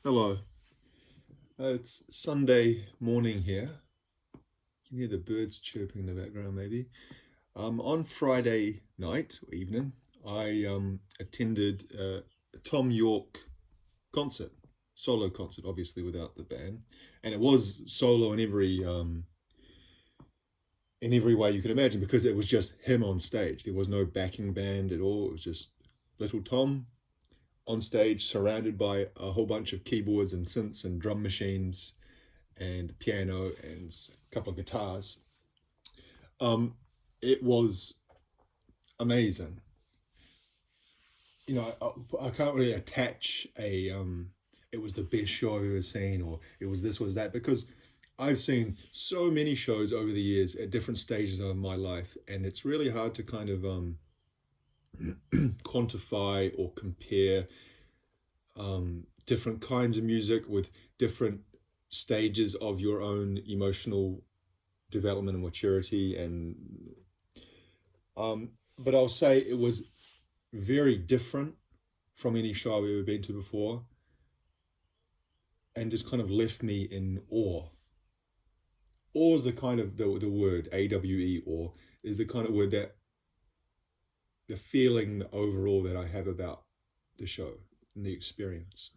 Hello. It's Sunday morning here. You can hear the birds chirping in the background, maybe. On Friday night or evening, I attended a Thom Yorke concert, solo concert, obviously without the band, and it was solo in every way you could imagine because it was just him on stage. There was no backing band at all. It was just little Tom on stage, surrounded by a whole bunch of keyboards and synths and drum machines and piano and a couple of guitars. Um, it was amazing. I can't really attach it was the best show I've ever seen, or it was this, was that, because I've seen so many shows over the years at different stages of my life, and it's really hard to kind of quantify or compare different kinds of music with different stages of your own emotional development and maturity. But I'll say it was very different from any show I've ever been to before, and just kind of left me in awe. Awe is the kind of the word AWE, awe is the kind of word that the feeling overall that I have about the show and the experience.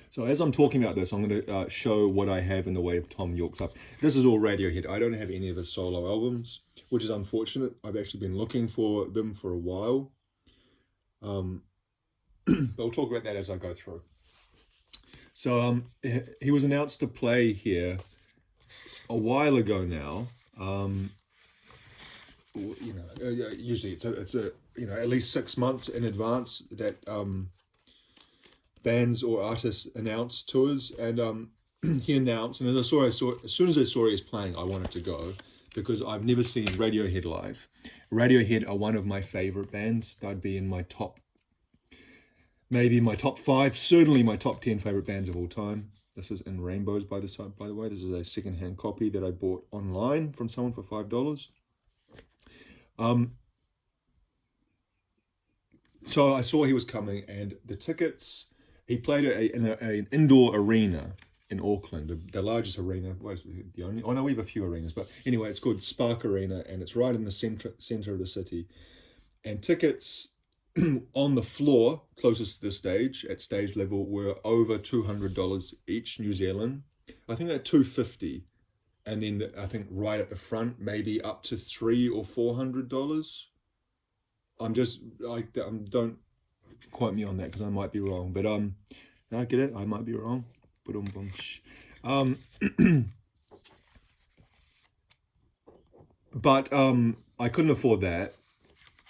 So as I'm talking about this, I'm going to show what I have in the way of Thom Yorke stuff. This is all Radiohead. I don't have any of his solo albums, which is unfortunate. I've actually been looking for them for a while. But we'll talk about that as I go through. So he was announced to play here a while ago now. Usually it's a at least 6 months in advance that bands or artists announce tours, and he announced, and as soon as I saw he was playing, I wanted to go because I've never seen Radiohead live. Radiohead are one of my favorite bands. They'd be in my top, maybe my top 5, certainly my top 10 favorite bands of all time. This is in rainbows by the way. This is a secondhand copy that I bought online from someone for $5. So I saw he was coming, and the tickets. He played in an indoor arena in Auckland, the largest arena. Well, it's the only. Oh no, we have a few arenas, but anyway, it's called Spark Arena, and it's right in the center of the city. And tickets on the floor closest to the stage at stage level were over $200 each, New Zealand. I think they're $250, and then I think right at the front maybe up to $300 or $400. I'm just like don't quote me on that because I might be wrong, but I get it. I might be wrong. Um, but I couldn't afford that.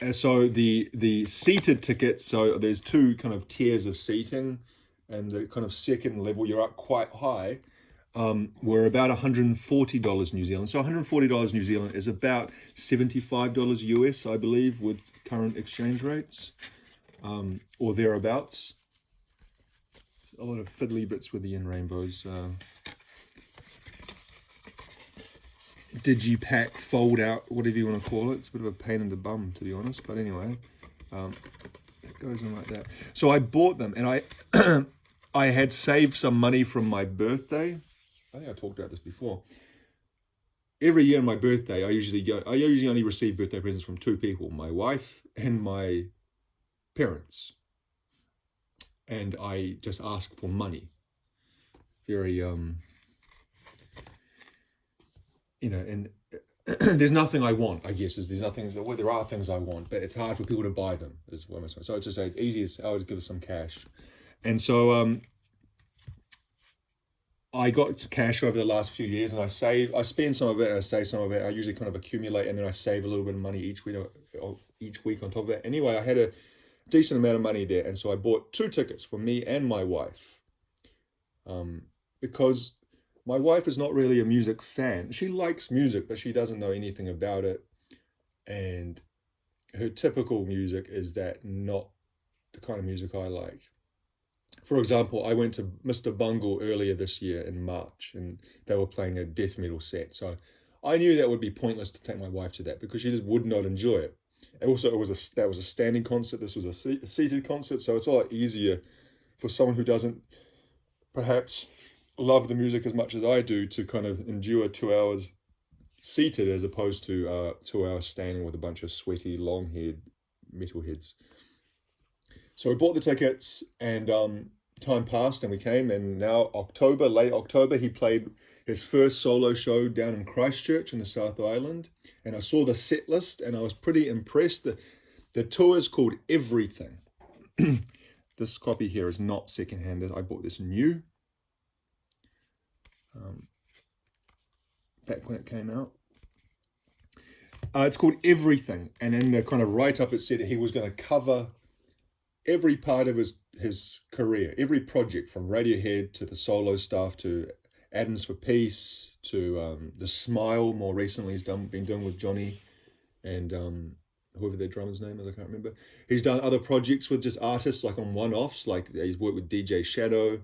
And so the seated tickets. So there's two kind of tiers of seating, and the kind of second level you're up quite high. Were about $140 New Zealand. So $140 New Zealand is about $75 US, I believe, with current exchange rates, or thereabouts. A lot of fiddly bits with the in rainbows. Digipack, fold out, whatever you want to call it. It's a bit of a pain in the bum, to be honest. But anyway, it goes on like that. So I bought them, and I I had saved some money from my birthday. I think I talked about this before. Every year on my birthday, I usually only receive birthday presents from two people: my wife and my parents. And I just ask for money. Very and there's nothing I want. I guess there's nothing. Well, there are things I want, but it's hard for people to buy them. Is what I'm saying. So it's just like easy as I would give us some cash, and so I got cash over the last few years, and I spend some of it, and I save some of it. I usually kind of accumulate, and then I save a little bit of money each week on top of that. Anyway, I had a decent amount of money there, and so I bought 2 tickets for me and my wife, because my wife is not really a music fan. She likes music, but she doesn't know anything about it, and her typical music is that not the kind of music I like. For example, I went to Mr. Bungle earlier this year in March, and they were playing a death metal set. So I knew that would be pointless to take my wife to that because she just would not enjoy it. And also, that was a standing concert. This was a seated concert, so it's a lot easier for someone who doesn't perhaps love the music as much as I do to kind of endure 2 hours seated as opposed to 2 hours standing with a bunch of sweaty, long-haired metalheads. So we bought the tickets, and time passed, and we came, and now late October, he played his first solo show down in Christchurch in the South Island, and I saw the set list, and I was pretty impressed. The tour is called Everything. This copy here is not secondhand. I bought this new back when it came out. It's called Everything, and in the kind of write-up it said he was going to cover every part of his career, every project, from Radiohead to the solo stuff to Atoms for Peace to The Smile. More recently, he's been doing with Johnny and whoever their drummer's name is, I can't remember. He's done other projects with just artists, like on one-offs, like he's worked with DJ Shadow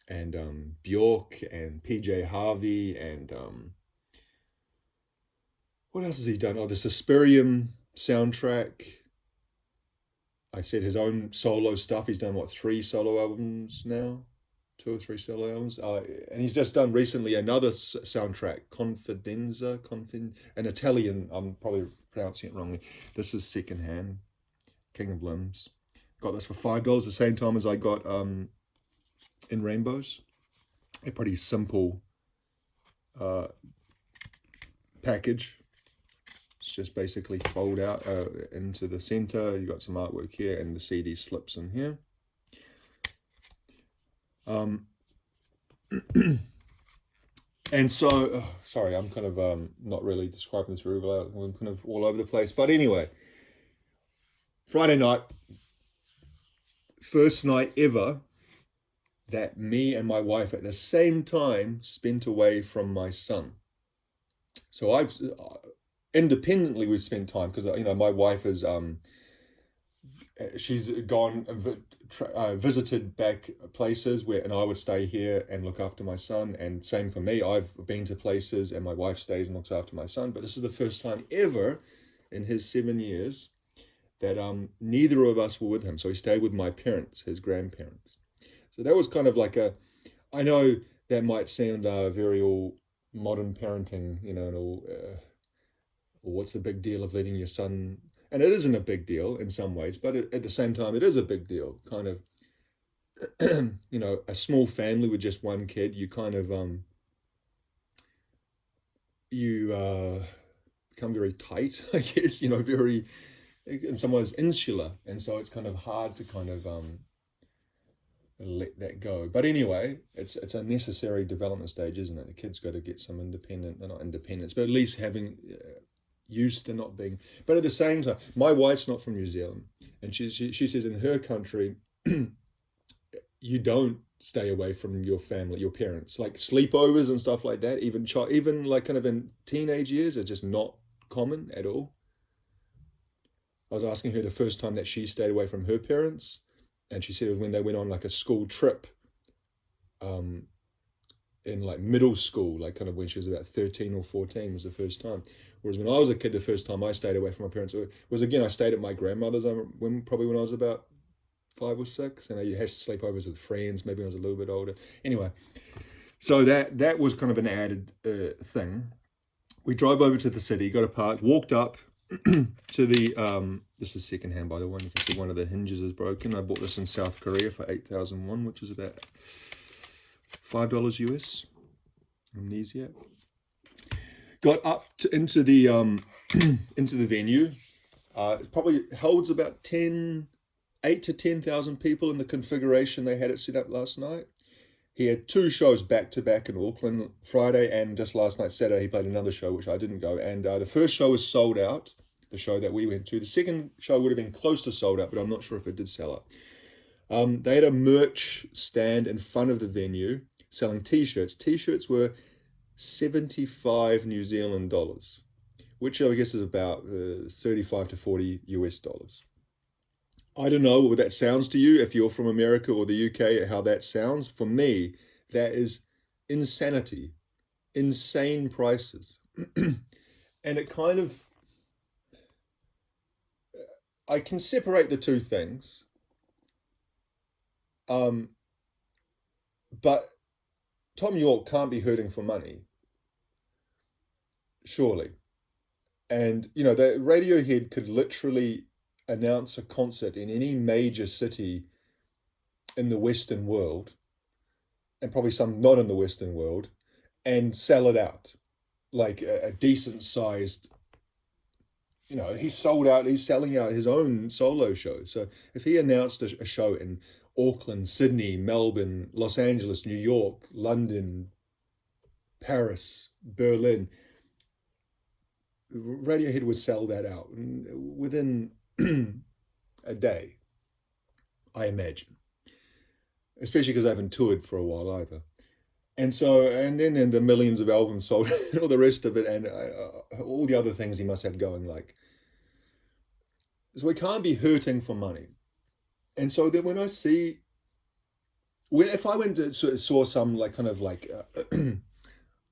and Bjork and PJ Harvey and what else has he done? Oh, the Suspirium soundtrack. I said his own solo stuff. He's done, what, 3 solo albums now? 2 or 3 solo albums. And he's just done recently another soundtrack, Confidenza, an Italian, I'm probably pronouncing it wrongly. This is secondhand, King of Limbs. Got this for $5, the same time as I got In Rainbows. A pretty simple package. It's just basically fold out into the center. You got some artwork here, and the CD slips in here. And so, sorry, I'm kind of not really describing this very well. I'm kind of all over the place. But anyway, Friday night, first night ever that me and my wife at the same time spent away from my son. So I've independently we've spent time because my wife is she's gone visited back places and I would stay here and look after my son, and same for me. I've been to places and my wife stays and looks after my son, but this is the first time ever in his 7 years that neither of us were with him. So he stayed with my parents, his grandparents. So that was kind of like I know that might sound very all modern parenting, and all what's the big deal of letting your son, and it isn't a big deal in some ways, but at the same time it is a big deal, kind of. A small family with just one kid, you kind of become very tight, I guess, very, in some ways, insular, and so it's kind of hard to kind of let that go. But anyway, it's a necessary development stage, isn't it? The kid's got to get some not independence, but at least having used to not being. But at the same time, my wife's not from New Zealand, and she says in her country, you don't stay away from your family, your parents, like sleepovers and stuff like that. Even like kind of in teenage years, are just not common at all. I was asking her the first time that she stayed away from her parents, and she said it was when they went on like a school trip in like middle school, like kind of when she was about 13 or 14 was the first time. Whereas when I was a kid, the first time I stayed away from my parents was, again, I stayed at my grandmother's probably when I was about 5 or 6, and I had sleepovers with friends, maybe when I was a little bit older. Anyway, so that was kind of an added thing. We drove over to the city, got a park, walked up to the, this is secondhand by the way, you can see one of the hinges is broken. I bought this in South Korea for 8,000 won, which is about $5 US, amnesia. Got up into the into the venue. It probably holds about 8 to 10,000 people in the configuration they had it set up last night. He had 2 shows back to back in Auckland, Friday, and just last night, Saturday, he played another show, which I didn't go. And the first show was sold out, the show that we went to. The second show would have been close to sold out, but I'm not sure if it did sell out. They had a merch stand in front of the venue selling T-shirts. T-shirts were 75 New Zealand dollars, which I guess is about 35 to 40 US dollars. I don't know what that sounds to you, if you're from America or the UK, how that sounds. For me, that is insanity, insane prices. And it kind of, I can separate the two things. Um, but Thom Yorke can't be hurting for money, surely. And the Radiohead could literally announce a concert in any major city in the Western world, and probably some not in the Western world, and sell it out like a decent sized. He's sold out. He's selling out his own solo show. So if he announced a show in Auckland, Sydney, Melbourne, Los Angeles, New York, London, Paris, Berlin, Radiohead would sell that out within a day, I imagine. Especially because they haven't toured for a while either. And so, and then the millions of albums sold, all the rest of it, and all the other things he must have going. Like, so we can't be hurting for money. And so then when I see, if I went to saw some like kind of like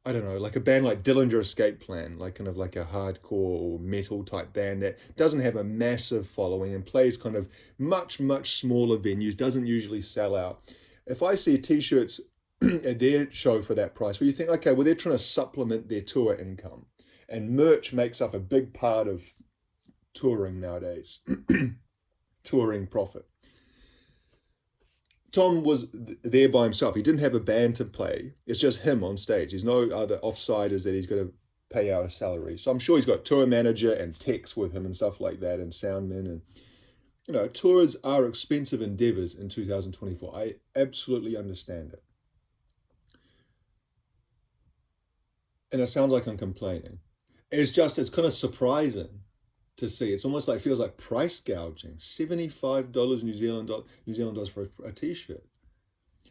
I don't know, like a band like Dillinger Escape Plan, like kind of like a hardcore metal type band that doesn't have a massive following and plays kind of much smaller venues, doesn't usually sell out. If I see t-shirts at their show for that price, well, you think, okay, well, they're trying to supplement their tour income, and merch makes up a big part of touring nowadays, touring profit. Thom was there by himself. He didn't have a band to play. It's just him on stage. There's no other offsiders that he's got to pay out a salary. So I'm sure he's got tour manager and techs with him and stuff like that, and soundmen. And tours are expensive endeavors in 2024. I absolutely understand it. And it sounds like I'm complaining. It's kind of surprising to see. It's almost like, it feels like price gouging. $75 New Zealand dollars for a t-shirt.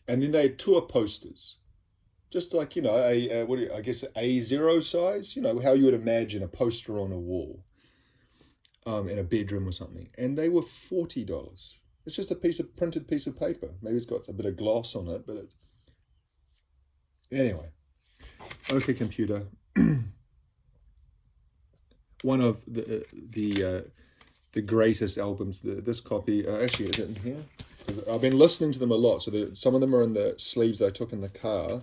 And then they had tour posters. Just like, I guess A0 size, how you would imagine a poster on a wall in a bedroom or something. And they were $40. It's just a printed piece of paper. Maybe it's got a bit of gloss on it, but it's... Anyway. Okay, computer. One of the greatest albums. This copy actually is it in here? I've been listening to them a lot. So some of them are in the sleeves that I took in the car.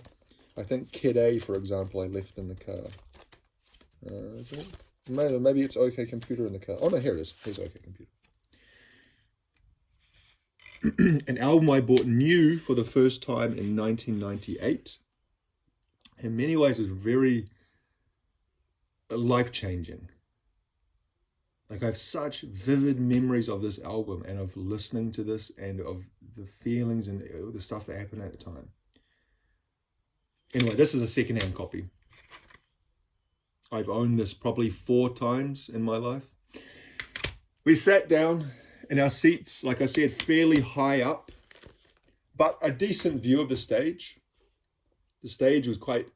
I think Kid A, for example, I left in the car. Is it? Maybe it's OK Computer in the car. Oh no, here it is. Here's OK Computer. An album I bought new for the first time in 1998. In many ways, it was very life-changing. Like, I have such vivid memories of this album and of listening to this and of the feelings and the stuff that happened at the time. Anyway, this is a secondhand copy. I've owned this probably 4 times in my life. We sat down in our seats, like I said, fairly high up, but a decent view of the stage. The stage was quite...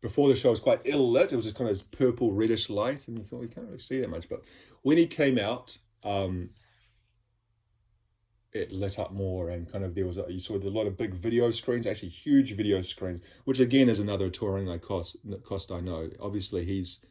before the show was quite ill lit. It was just kind of this purple reddish light, and you thought, we can't really see that much. But when he came out, it lit up more, and kind of you saw a lot of big video screens, actually huge video screens, which again is another touring cost I know. Obviously, he's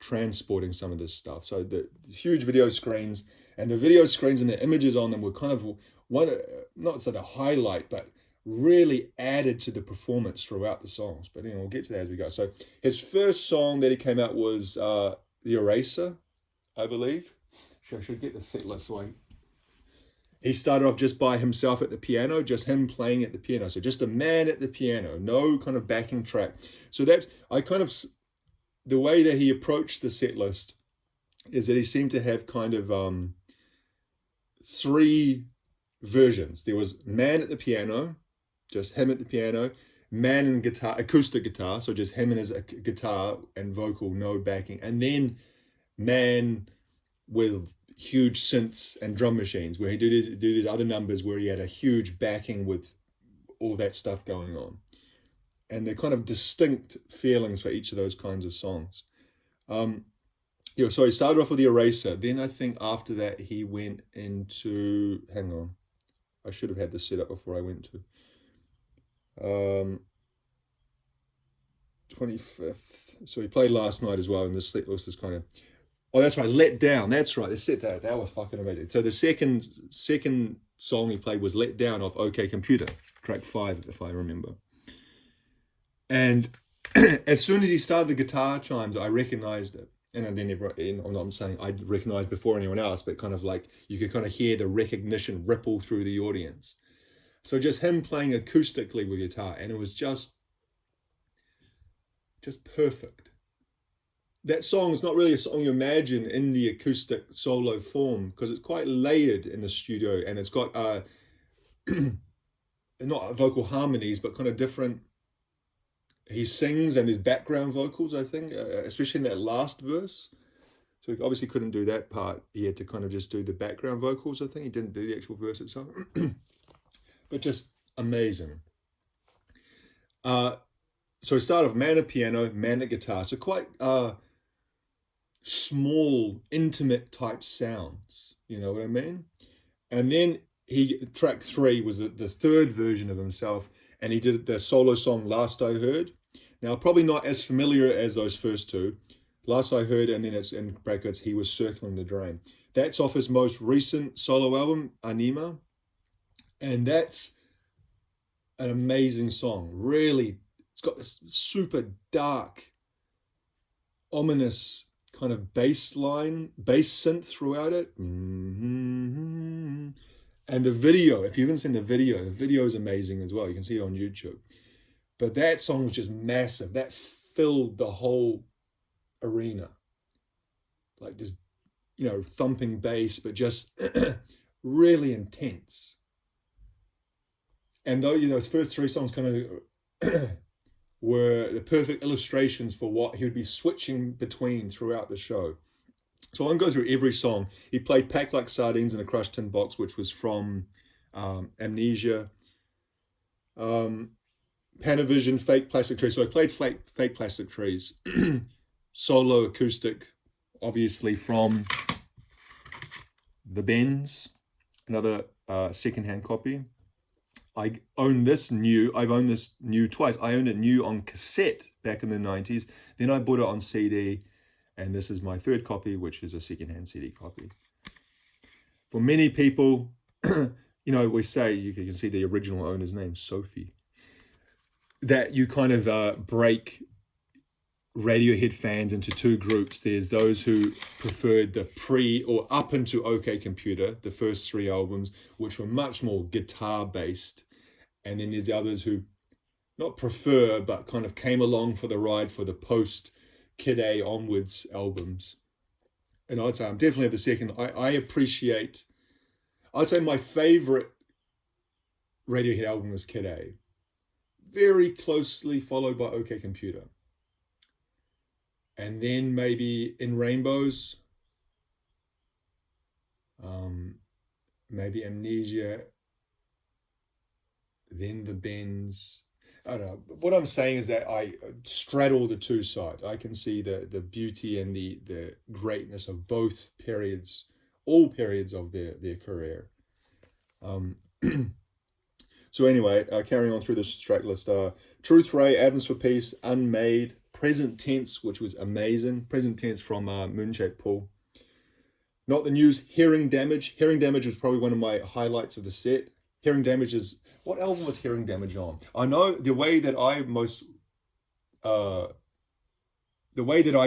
transporting some of this stuff. So the huge video screens, and the video screens and the images on them were kind of one, not so the highlight, but really added to the performance throughout the songs. But anyway, we'll get to that as we go. So his first song that he came out was The Eraser, I believe. I should get the set list so he started off just by himself at the piano, just him playing at the piano. So just a man at the piano, no kind of backing track. So the way that he approached the set list is that he seemed to have kind of 3 versions. There was man at the piano, just him at the piano, man and guitar, acoustic guitar, so just him and his guitar and vocal, no backing, and then man with huge synths and drum machines, where he do these other numbers where he had a huge backing with all that stuff going on. And they're kind of distinct feelings for each of those kinds of songs. So he started off with The Eraser. Then I think after that he went into, hang on, I should have had this set up before I went to 25th. So he played last night as well, and this set list is kind of Oh, that's right. Let Down. That's right. They said that. That was fucking amazing. So the second song he played was Let Down off OK Computer, track 5, if I remember. And as soon as he started the guitar chimes, I recognized it. And then I'm saying I recognized before anyone else, but kind of like you could kind of hear the recognition ripple through the audience. So just him playing acoustically with guitar, and it was just perfect. That song is not really a song you imagine in the acoustic solo form because it's quite layered in the studio, and it's got not vocal harmonies but kind of different. He sings and there's background vocals, I think, especially in that last verse. So he obviously couldn't do that part. He had to kind of just do the background vocals. I think he didn't do the actual verse itself, but just amazing. So he started with man at piano, man at guitar. So quite small, intimate type sounds. You know what I mean? And then track 3 was the third version of himself, and he did the solo song Last I Heard. Now, probably not as familiar as those first two. Last I Heard, and then it's in brackets, He Was Circling the Drain. That's off his most recent solo album, Anima. And that's an amazing song. Really, it's got this super dark, ominous kind of bass line, bass synth throughout it. And the video, if you haven't seen the video is amazing as well. You can see it on YouTube. But that song was just massive. That filled the whole arena. Like this, thumping bass, but just really intense. And though, those first 3 songs kind of were the perfect illustrations for what he would be switching between throughout the show. So I won't go through every song. He played Packed Like Sardines in a Crushed Tin Box, which was from Amnesia. Panavision, Fake Plastic Trees. So I played Fake Plastic Trees. Solo acoustic, obviously from The Bends, another secondhand copy. I've owned this new twice. I owned it new on cassette back in the 90s. Then I bought it on CD. And this is my third copy, which is a secondhand CD copy. For many people, we say, you can see the original owner's name, Sophie, that you kind of break Radiohead fans into 2 groups. There's those who preferred the pre or up into OK Computer, the first 3 albums, which were much more guitar based. And then there's the others who not prefer, but kind of came along for the ride for the post Kid A onwards albums. And I'd say I'm definitely the second. I'd say my favorite Radiohead album is Kid A. Very closely followed by OK Computer. And then maybe In Rainbows, maybe Amnesia, then The Bends. I don't know. What I'm saying is that I straddle the 2 sides. I can see the beauty and the greatness of both periods, all periods of their career. So anyway, carrying on through this track list, Truth Ray, Atoms for Peace, Unmade, Present Tense, which was amazing. Present Tense from Moonshaped Pool. Not the News, Hearing Damage. Hearing Damage was probably one of my highlights of the set. Hearing Damage is... What album was Hearing Damage on? I know the way that I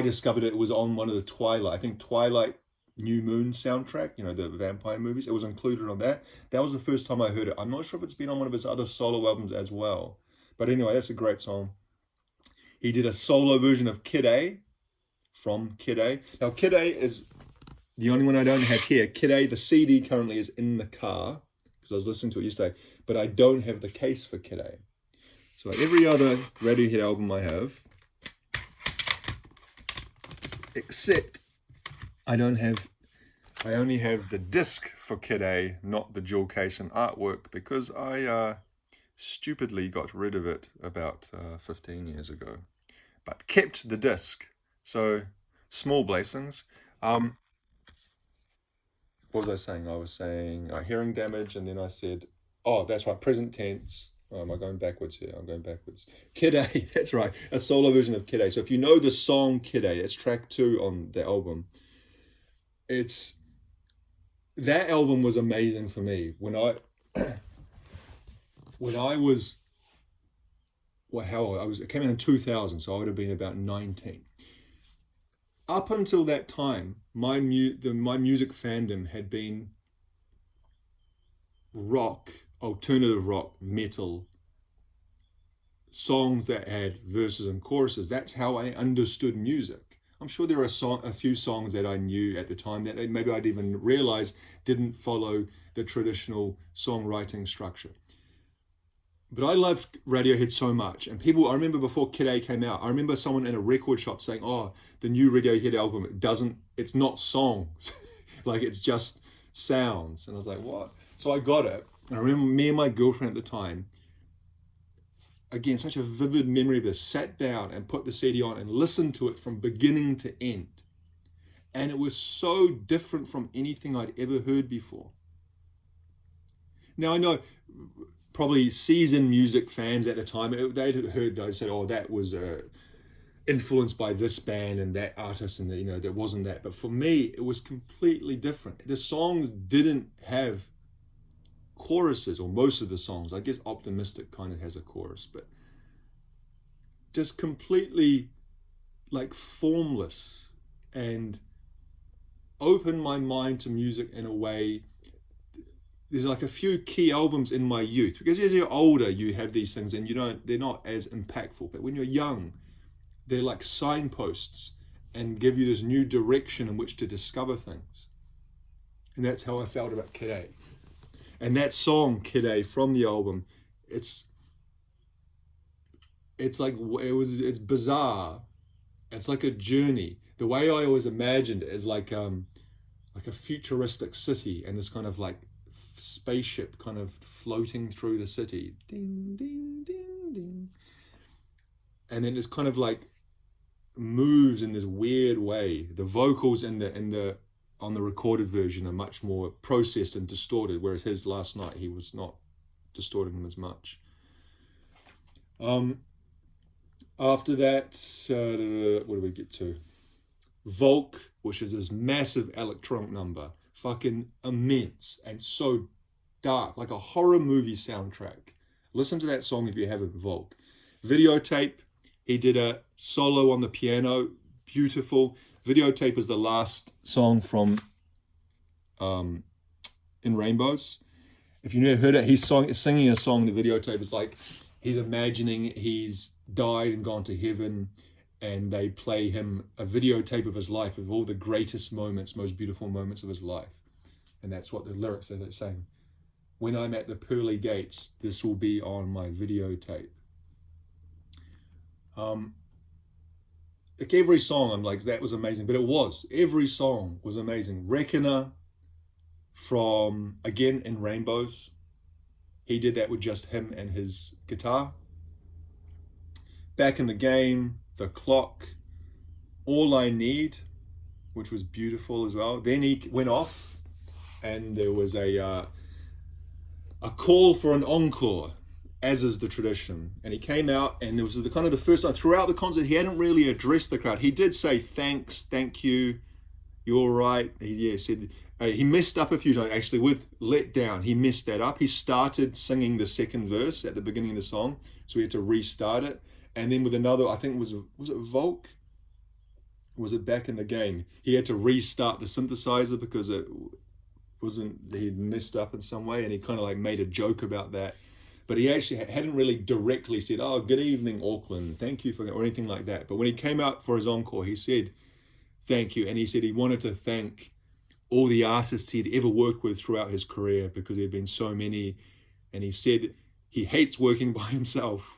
discovered it was on one of the Twilight New Moon soundtrack, the vampire movies. It was included on that. That was the first time I heard it. I'm not sure if it's been on one of his other solo albums as well. But anyway, that's a great song. He did a solo version of Kid A from Kid A. Now, Kid A is the only one I don't have here. Kid A, the CD currently is in the car because I was listening to it yesterday, but I don't have the case for Kid A. So every other Radiohead album I have, except I only have the disc for Kid A, not the jewel case and artwork, because I stupidly got rid of it about 15 years ago, but kept the disc. So small blessings. What was I saying? I was saying Hearing Damage, and then I said, oh, that's right, Present Tense. Oh, am I going backwards here? I'm going backwards. Kid A, that's right, a solo version of Kid A. So if you know the song Kid A, it's track 2 on the album. it's that album was amazing for me when I was well, how old? It came out in 2000, so I would have been about 19. Up until that time, my music fandom had been rock, alternative rock, metal, songs that had verses and choruses. That's how I understood music. I'm sure there are a few songs that I knew at the time that maybe I'd even realize didn't follow the traditional songwriting structure. But I loved Radiohead so much. And I remember before Kid A came out, I remember someone in a record shop saying, oh, the new Radiohead album, it's not songs. Like, it's just sounds. And I was like, what? So I got it. And I remember me and my girlfriend at the time, again, such a vivid memory of this, sat down and put the CD on and listened to it from beginning to end. And it was so different from anything I'd ever heard before. Now, I know probably seasoned music fans at the time, they'd heard those, said, oh, that was influenced by this band and that artist, and that wasn't that. But for me, it was completely different. The songs didn't have choruses, or most of the songs. I guess Optimistic kind of has a chorus, but just completely like formless, and opened my mind to music in a way. There's like a few key albums in my youth, because as you're older, you have these things and they're not as impactful. But when you're young, they're like signposts and give you this new direction in which to discover things. And that's how I felt about Kid A. And that song, Kid A, from the album, it's bizarre. It's like a journey. The way I always imagined it is like a futuristic city, and this kind of like spaceship kind of floating through the city. Ding, ding, ding, ding. And then it's kind of like moves in this weird way. The vocals on the recorded version are much more processed and distorted, whereas his last night, he was not distorting them as much. After that, what do we get to? Volk, which is this massive electronic number, fucking immense and so dark, like a horror movie soundtrack. Listen to that song if you haven't. Volk. Videotape, he did a solo on the piano, beautiful. Videotape is the last song from In Rainbows. If you never heard it, he's singing a song. The videotape is like he's imagining he's died and gone to heaven, and they play him a videotape of his life, of all the greatest moments, most beautiful moments of his life. And that's what the lyrics are saying. When I'm at the pearly gates, this will be on my videotape. Like every song, I'm like, that was amazing. But it was. Every song was amazing. Reckoner from, again, In Rainbows. He did that with just him and his guitar. Back in the Game, The Clock, All I Need, which was beautiful as well. Then he went off, and there was a call for an encore, as is the tradition. And he came out, and there was the first time throughout the concert, he hadn't really addressed the crowd. He did say thanks, thank you, you're all right. He said he messed up a few times, actually, with Let Down. He messed that up. He started singing the second verse at the beginning of the song, so he had to restart it. And then with another, I think was it Volk? Or was it Back in the Game? He had to restart the synthesizer because it he'd messed up in some way, and he kind of like made a joke about that. But he actually hadn't really directly said, oh, good evening, Auckland, thank you for that, or anything like that. But when he came out for his encore, he said, thank you. And he said he wanted to thank all the artists he'd ever worked with throughout his career, because there had been so many. And he said he hates working by himself,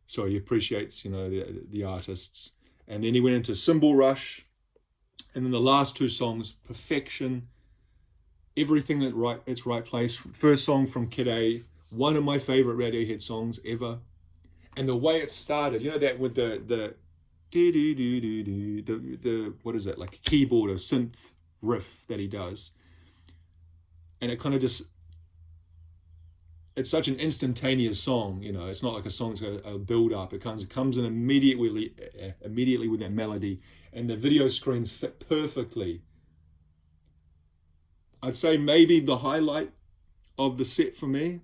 so he appreciates, the artists. And then he went into Cymbal Rush, and then the last two songs, Perfection, everything at its right place. First song from Kid A, one of my favorite Radiohead songs ever. And the way it started, that with the what is it, like a keyboard or synth riff that he does, and it kind of just, it's such an instantaneous song. It's not like a song's got a build up. It comes in immediately with that melody, and the video screens fit perfectly I'd say maybe the highlight of the set for me.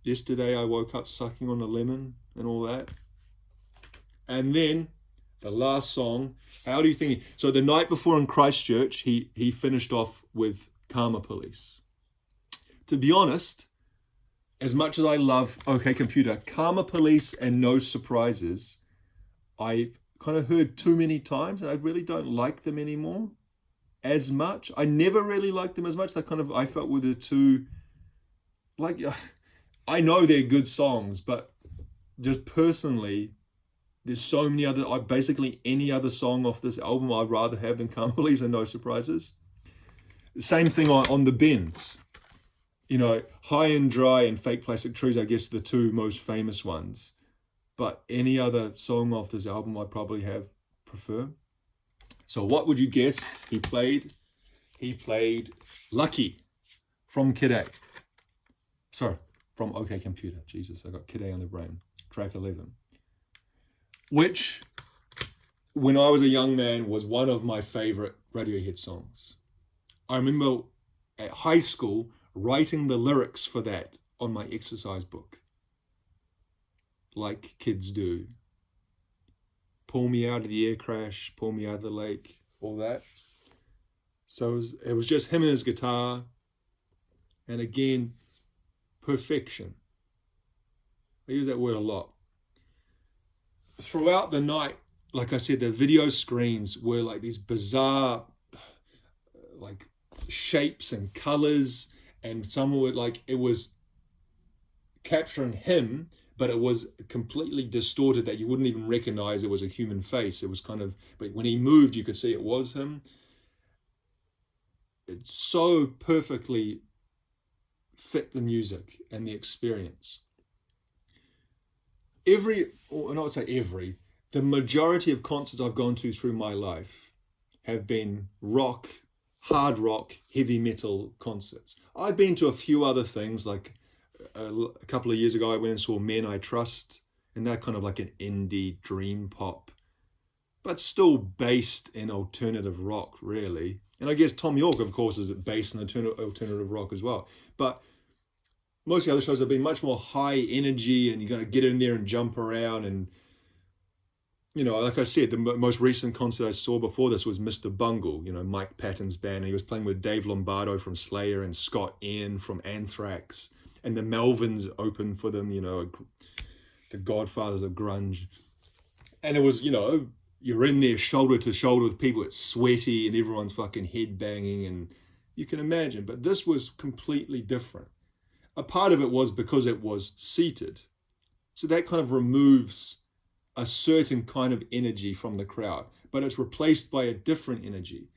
Yesterday I woke up sucking on a lemon and all that. And then the last song, how do you think? So the night before in Christchurch, he finished off with Karma Police. To be honest, as much as I love OK Computer, Karma Police and No Surprises, I've kind of heard too many times and I really don't like them anymore as much. I never really liked them as much. They kind of, I felt were the two, like, I know they're good songs, but just personally, there's so many other, basically any other song off this album I'd rather have than Karma Police and No Surprises. Same thing on The Bends. You know, High and Dry and Fake Plastic Trees, I guess the two most famous ones. But any other song off this album I'd probably prefer. So what would you guess he played? He played Lucky from Kid A. Sorry, from OK Computer. Jesus, I got Kid A on the brain. Track 11. Which, when I was a young man, was one of my favorite Radiohead songs. I remember at high school writing the lyrics for that on my exercise book, like kids do. Pull me out of the air crash, pull me out of the lake, all that. So it was just him and his guitar. And again, perfection. I use that word a lot. Throughout the night, like I said, the video screens were like these bizarre like shapes and colors, and some were like, it was capturing him, but it was completely distorted that you wouldn't even recognize it was a human face. It was kind of, but when he moved, you could see it was him. It so perfectly fit the music and the experience. The majority of concerts I've gone to through my life have been rock, hard rock, heavy metal concerts. I've been to a few other things, like a couple of years ago I went and saw Men I Trust, and that kind of like an indie dream pop, but still based in alternative rock, really. And I guess Thom Yorke, of course, is based in alternative rock as well. But most of the other shows have been much more high energy, and you got to get in there and jump around. And, you know, like I said, the most recent concert I saw before this was Mr. Bungle, you know, Mike Patton's band. And he was playing with Dave Lombardo from Slayer and Scott Ian from Anthrax. And the Melvins opened for them, you know, the godfathers of grunge. And it was, you know, you're in there shoulder to shoulder with people. It's sweaty and everyone's fucking head banging, and you can imagine. But this was completely different. A part of it was because it was seated. So that kind of removes a certain kind of energy from the crowd, but it's replaced by a different energy.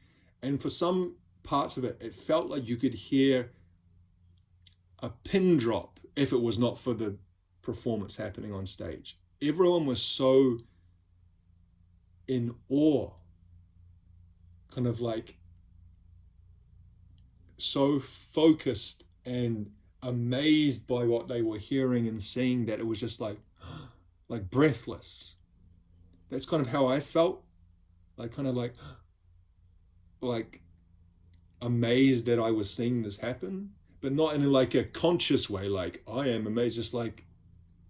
And for some parts of it, it felt like you could hear a pin drop if it was not for the performance happening on stage. Everyone was so in awe, kind of like so focused and amazed by what they were hearing and seeing, that it was just like breathless. That's kind of how I felt, like kind of like amazed that I was seeing this happen, but not in like a conscious way, like I am amazed, just like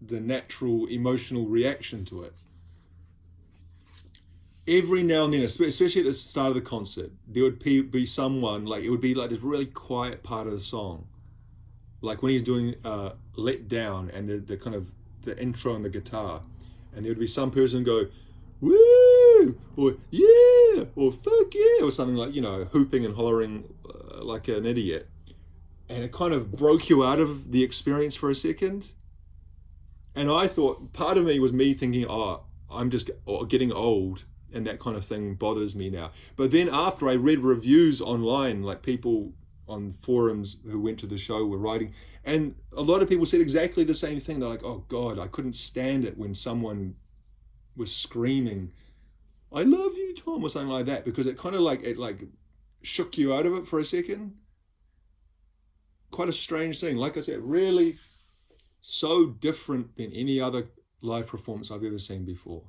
the natural emotional reaction to it. Every now and then, especially at the start of the concert, there would be someone, like it would be like this really quiet part of the song, like when he's doing Let Down and the kind of the intro and the guitar, and there would be some person go, woo, or yeah, or fuck yeah, or something, like, you know, hooping and hollering like an idiot. And it kind of broke you out of the experience for a second. And I thought, part of me was me thinking, oh, I'm just getting old, and that kind of thing bothers me now. But then after I read reviews online, like people on forums who went to the show were writing, and a lot of people said exactly the same thing. They're like, oh God, I couldn't stand it when someone was screaming, I love you, Tom, or something like that, because it kind of like, it like shook you out of it for a second. Quite a strange thing. Like I said, really so different than any other live performance I've ever seen before.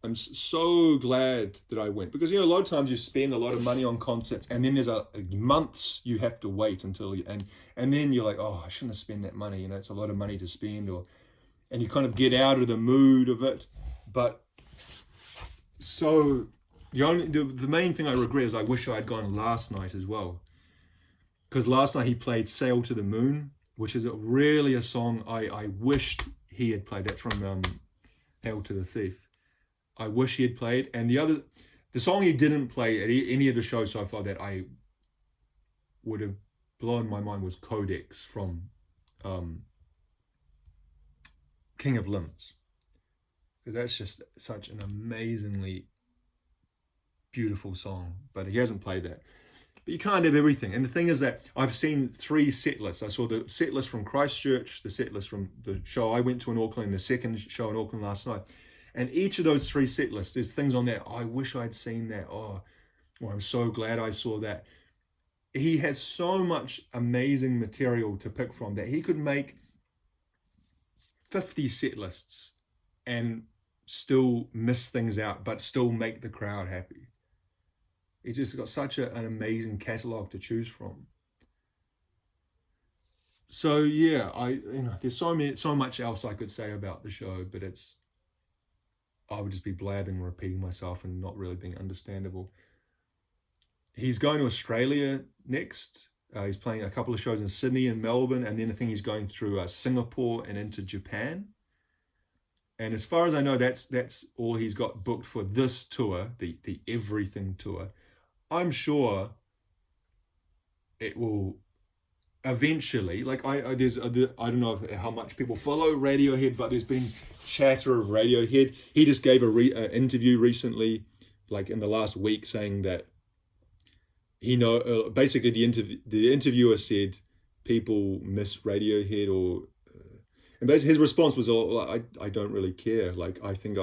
I'm so glad that I went, because a lot of times you spend a lot of money on concerts and then there's a months you have to wait until and then you're like, oh, I shouldn't have spent that money. It's a lot of money to spend, and you kind of get out of the mood of it. But so the main thing I regret is I wish I had gone last night as well, because last night he played "Sail to the Moon," which is really a song I wished he had played. That's from Hail to the Thief. I wish he had played. And the song he didn't play at any of the shows so far that I would have blown my mind was Codex from King of Limbs, because that's just such an amazingly beautiful song. But he hasn't played that. But you can't have everything. And the thing is that I've seen 3 set lists. I saw the set list from Christchurch, the set list from the show I went to in Auckland, the second show in Auckland last night. And each of those 3 set lists, there's things on there. Oh, I wish I'd seen that. Oh, or I'm so glad I saw that. He has so much amazing material to pick from that he could make 50 set lists and still miss things out, but still make the crowd happy. He's just got such an amazing catalogue to choose from. So yeah, there's so much else I could say about the show, but I would just be blabbing, repeating myself, and not really being understandable. He's going to Australia next. He's playing a couple of shows in Sydney and Melbourne, and then I think he's going through Singapore and into Japan. And as far as I know, that's all he's got booked for this tour, the Everything tour. I'm sure it will eventually, like I don't know how much people follow Radiohead, but there's been chatter of Radiohead. He just gave an interview recently, like in the last week, saying that basically the interviewer said people miss Radiohead, and basically his response was, I don't really care. Like, I think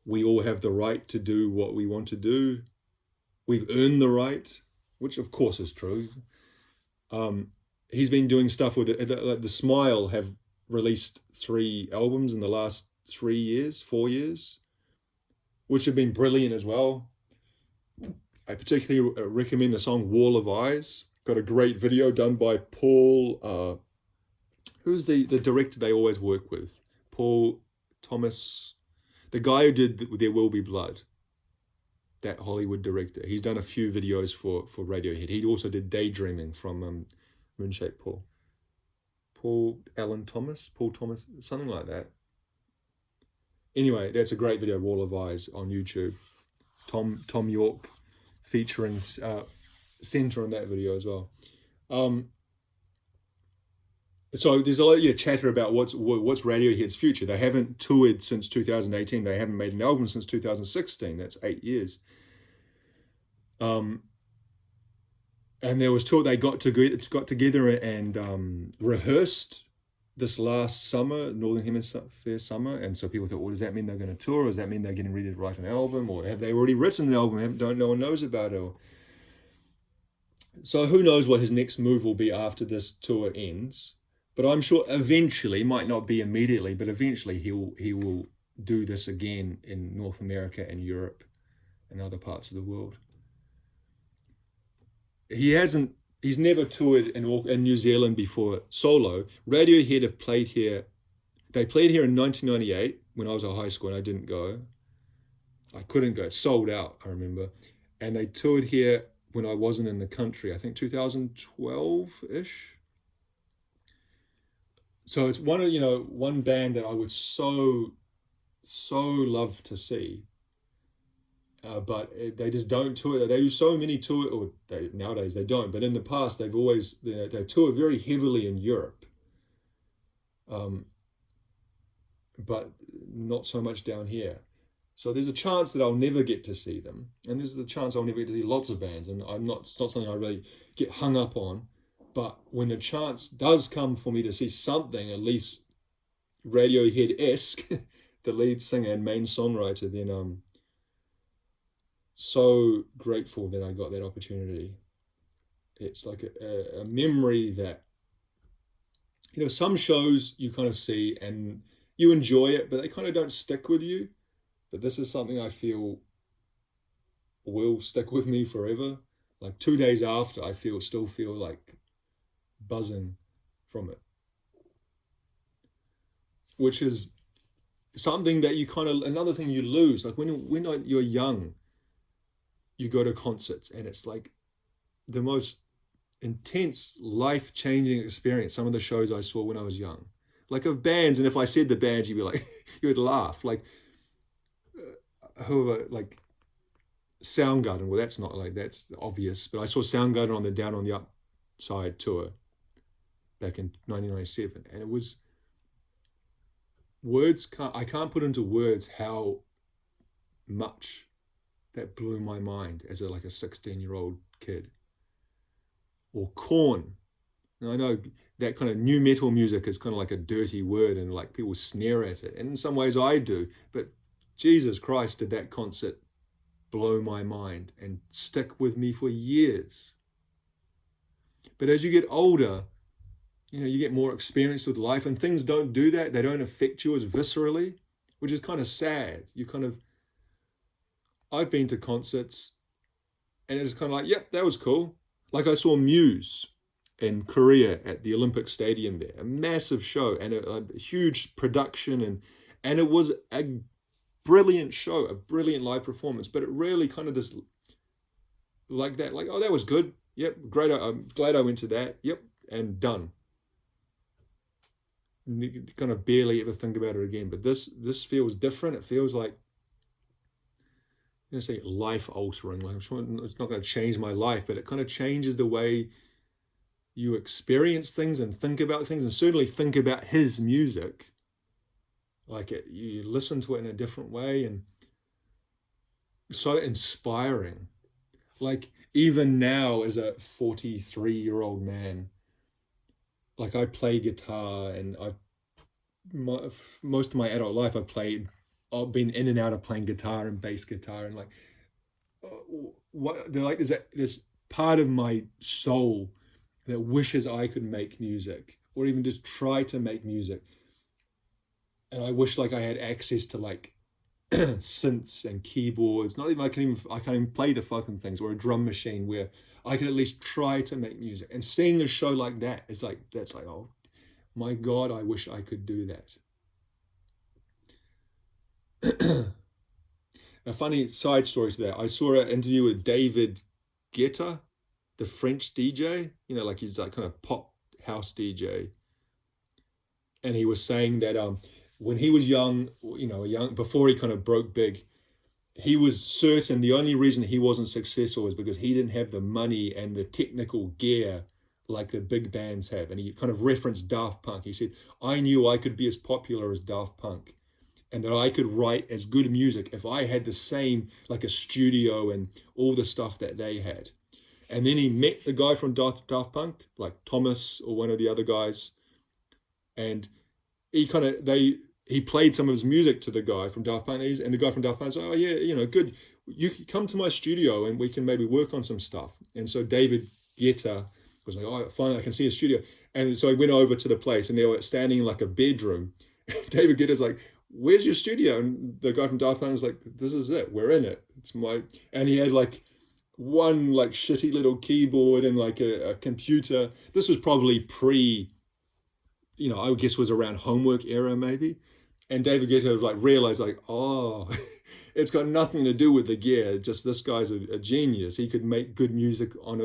we all have the right to do what we want to do. We've earned the right, which of course is true. He's been doing stuff with like the Smile have released 3 albums in the last 4 years, which have been brilliant as well. I particularly recommend the song Wall of Eyes. Got a great video done by Paul, who's the director they always work with? Paul Thomas, the guy who did There Will Be Blood, that Hollywood director. He's done a few videos for Radiohead. He also did Daydreaming from Moonshaped Paul. Paul Thomas, something like that. Anyway, that's a great video, Wall of Eyes, on YouTube. Thom Yorke featuring center on that video as well. So there's a lot of chatter about what's Radiohead's future. They haven't toured since 2018. They haven't made an album since 2016. That's 8 years. And there was tour. They got together and rehearsed this last summer, Northern Hemisphere summer. And so people thought, well, does that mean they're going to tour? Or does that mean they're getting ready to write an album? Or have they already written an album? No one knows about it. So who knows what his next move will be after this tour ends? But I'm sure eventually, might not be immediately, but eventually he will do this again in North America and Europe and other parts of the world. He's never toured in New Zealand before solo. Radiohead have played here. They played here in 1998 when I was at high school and I didn't go. I couldn't go. It sold out, I remember. And they toured here when I wasn't in the country, I think 2012-ish. So it's one band that I would so love to see. But they just don't tour. They do so many tour, nowadays they don't. But in the past, they've always they tour very heavily in Europe, but not so much down here. So there's a chance that I'll never get to see them, and there's the chance I'll never get to see lots of bands. And it's not something I really get hung up on. But when the chance does come for me to see something, at least Radiohead-esque, the lead singer and main songwriter, then so grateful that I got that opportunity. It's like a memory that, some shows you kind of see and you enjoy it, but they kind of don't stick with you. But this is something I feel will stick with me forever. Like 2 days after, I still feel like buzzing from it, which is something that you kind of, another thing you lose. Like when you're young, you go to concerts and it's like the most intense, life-changing experience. Some of the shows I saw when I was young, like of bands, and if I said the bands, you'd be like, you would laugh. Like whoever, like Soundgarden. Well, that's not like that's obvious, but I saw Soundgarden on the Down on the Upside tour back in 1997, and it was I can't put into words how much that blew my mind as like a 16-year-old kid. Or Korn. Now, I know that kind of new metal music is kind of like a dirty word and like people sneer at it. And in some ways I do, but Jesus Christ, did that concert blow my mind and stick with me for years. But as you get older, you get more experience with life and things don't do that. They don't affect you as viscerally, which is kind of sad. I've been to concerts and it's kind of like, yep, that was cool. Like I saw Muse in Korea at the Olympic Stadium there, a massive show and a huge production, and it was a brilliant show, a brilliant live performance, but it really kind of just like that, like, oh, that was good. Yep, great. I'm glad I went to that. Yep, and done. You kind of barely ever think about it again. But this feels different. It feels like, say life altering. Like I'm sure it's not going to change my life, but it kind of changes the way you experience things and think about things, and certainly think about his music. Like you listen to it in a different way, and so inspiring. Like even now, as a 43-year-old man, like I play guitar, and most of my adult life I've been in and out of playing guitar and bass guitar, and like what they're like, there's part of my soul that wishes I could make music or even just try to make music. And I wish like I had access to like synths and keyboards. Not even I can't even play the fucking things, or a drum machine where I can at least try to make music. And seeing a show like that, it's like that's like, oh my God, I wish I could do that. A funny side story to that. I saw an interview with David Guetta, the French DJ. Like he's like kind of pop house DJ, and he was saying that when he was young, before he kind of broke big, he was certain the only reason he wasn't successful was because he didn't have the money and the technical gear like the big bands have. And he kind of referenced Daft Punk. He said, I knew I could be as popular as Daft Punk and that I could write as good music if I had the same, like a studio and all the stuff that they had. And then he met the guy from Daft Punk, like Thomas or one of the other guys. And he played some of his music to the guy from Daft Punk, and the guy from Daft Punk said, oh yeah, good. You come to my studio and we can maybe work on some stuff. And so David Guetta was like, oh, finally I can see his studio. And so he went over to the place and they were standing in like a bedroom. David Guetta's like, where's your studio? And the guy from Daft Punk was like, this is it. We're in it. It's my, and he had like one like shitty little keyboard and like a computer. This was probably I guess was around homework era maybe. And David Guetta like realized like, oh, it's got nothing to do with the gear. Just this guy's a genius. He could make good music on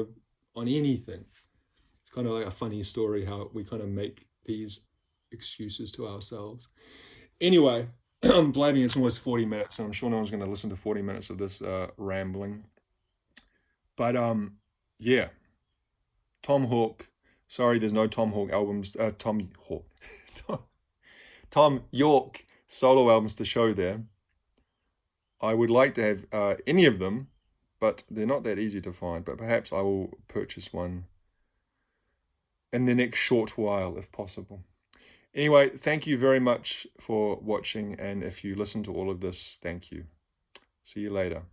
anything. It's kind of like a funny story how we kind of make these excuses to ourselves. Anyway, I'm blabbing. It's almost 40 minutes, and I'm sure no one's going to listen to 40 minutes of this rambling. But yeah, Thom Yorke. Sorry, there's no Thom Yorke albums. Thom Yorke solo albums to show there. I would like to have any of them, but they're not that easy to find. But perhaps I will purchase one in the next short while, if possible. Anyway, thank you very much for watching. And if you listen to all of this, thank you. See you later.